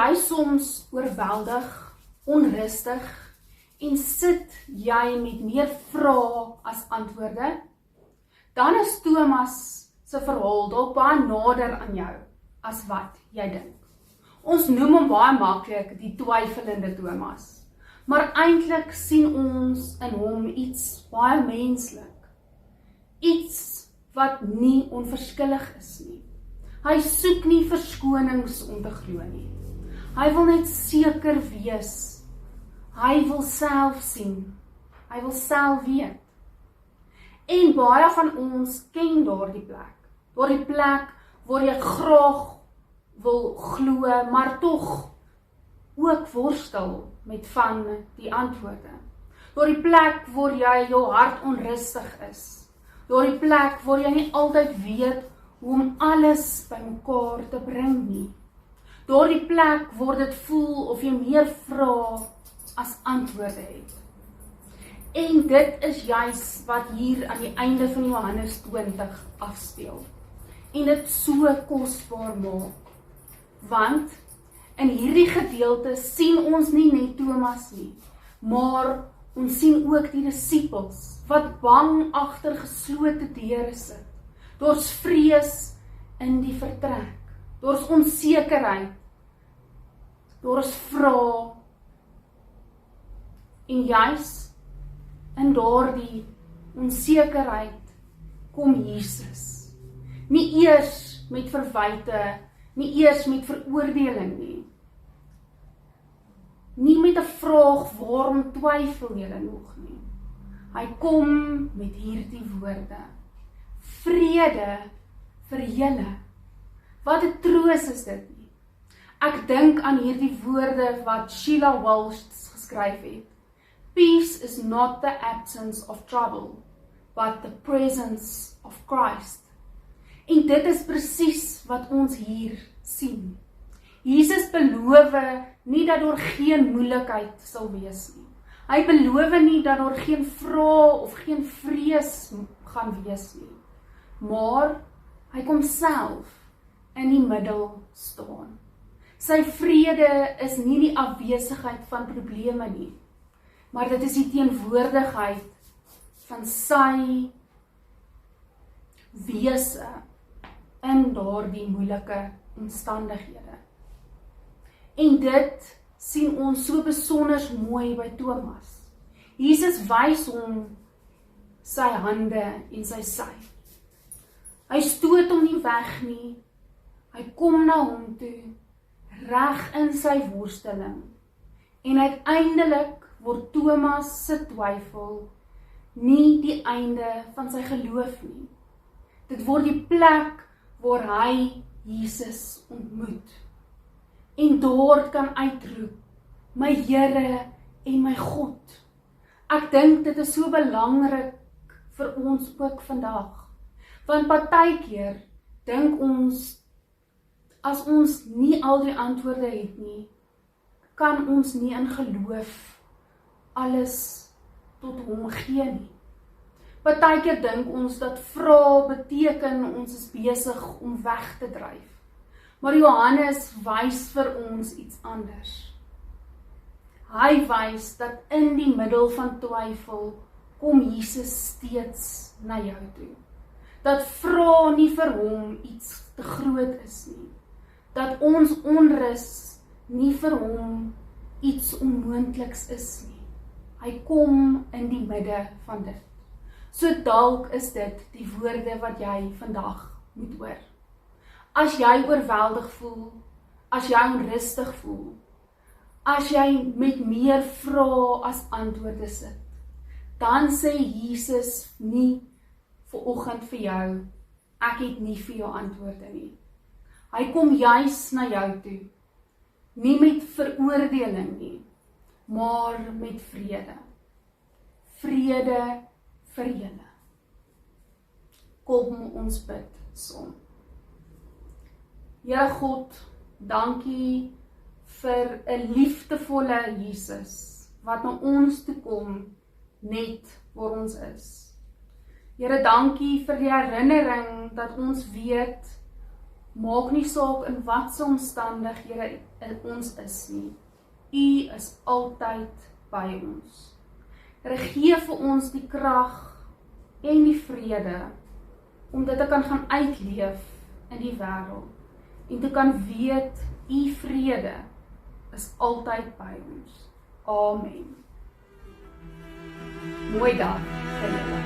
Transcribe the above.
jy soms oorweldig, onrustig en sit jy met meer vrae as antwoorde? Dan is Thomas se verhaal dalk baie nader aan jou as wat jy dink. Ons noem hom baie maklik die twyfelende Thomas, maar eintlik sien ons in hom iets baie menslik, iets wat nie onverskillig is nie. Hy soek nie verskonings om te glo nie. Hy wil net seker wees. Hy wil self sien. Hy wil self weet. En baie van ons ken daardie plek. Daardie plek waar jy graag wil glo, maar tog ook worstel met van die antwoorde. Daardie plek waar jy jou hart onrustig is. Daardie plek waar jy nie altyd weet hoe om alles bymekaar te bring nie. Daardie plek waar dit voel of jy meer vrae as antwoorde het. En dit is juis wat hier aan die einde van Johannes 20 afspeel. En dit so kosbaar maak. Want in hierdie gedeelte sien ons nie net Thomas nie, maar ons sien ook die disippels wat bang agter geslote deure sit. Daar's vrees in die vertrek. Daar's onsekerheid. Daar's vrae. En juis in daardie onsekerheid kom Jesus. Nie eers met verwyte, nie eers met veroordeling nie. Nie met 'n vraag waarom twyfel julle nog nie. Hy kom met hierdie woorde. Vrede vir julle. Wat 'n troos is dit nie. Ek dink aan hierdie woorde wat Sheila Walsh geskryf het. Peace is not the absence of trouble, but the presence of Christ. En dit is presies wat ons hier sien. Jesus beloof nie dat daar geen moeilikheid sal wees nie. Hy beloof nie dat daar geen vrae of geen vrees gaan wees nie. Maar hy kom self in die middel staan. Sy vrede is nie die afwesigheid van probleme nie, maar dit is die teenwoordigheid van sy wese in daardie moeilike omstandighede. En dit sien ons so besonder mooi by Thomas. Jesus wys hom sy hande en sy sy. Hy stoot hom nie weg nie. Hy kom na hom toe, reg in sy worsteling. En uiteindelik word Thomas se twyfel nie die einde van sy geloof nie. Dit word die plek waar hy Jesus ontmoet. En daar kan uitroep, my Here en my God. Ek dink dit is so belangrik vir ons ook vandag. Want partykeer dink ons, as ons nie al die antwoorde het nie, kan ons nie in geloof alles tot hom gee nie. Partykeer dink ons dat vrae beteken ons is besig om weg te dryf. Maar Johannes wys vir ons iets anders. Hy wys dat in die middel van twyfel kom Jesus steeds na jou toe. Dat vrae nie vir hom iets te groot is nie. Dat ons onrus nie vir hom iets onmoontliks is nie. Hy kom in die midde van dit. So dalk is dit die woorde wat jy vandag moet hoor. As jy oorweldig voel, as jy onrustig voel, as jy met meer vrae as antwoorde sit, dan sê Jesus nie vanoggend vir jou, ek het nie vir jou antwoorde nie. Hy kom juis na jou toe, nie met veroordeling nie, maar met vrede. Vrede vir julle. Kom ons bid saam. Here God, dankie vir 'n liefdevolle Jesus, wat na ons toe kom, net waar ons is. Here, dankie vir die herinnering, dat ons weet, Maak nie saak in watse omstandighede ons is nie. U is altyd by ons. Here, gee vir ons die krag en die vrede om dit te kan gaan uitleef in die wêreld en te kan weet u vrede is altyd by ons. Amen. Mooi dag vir julle.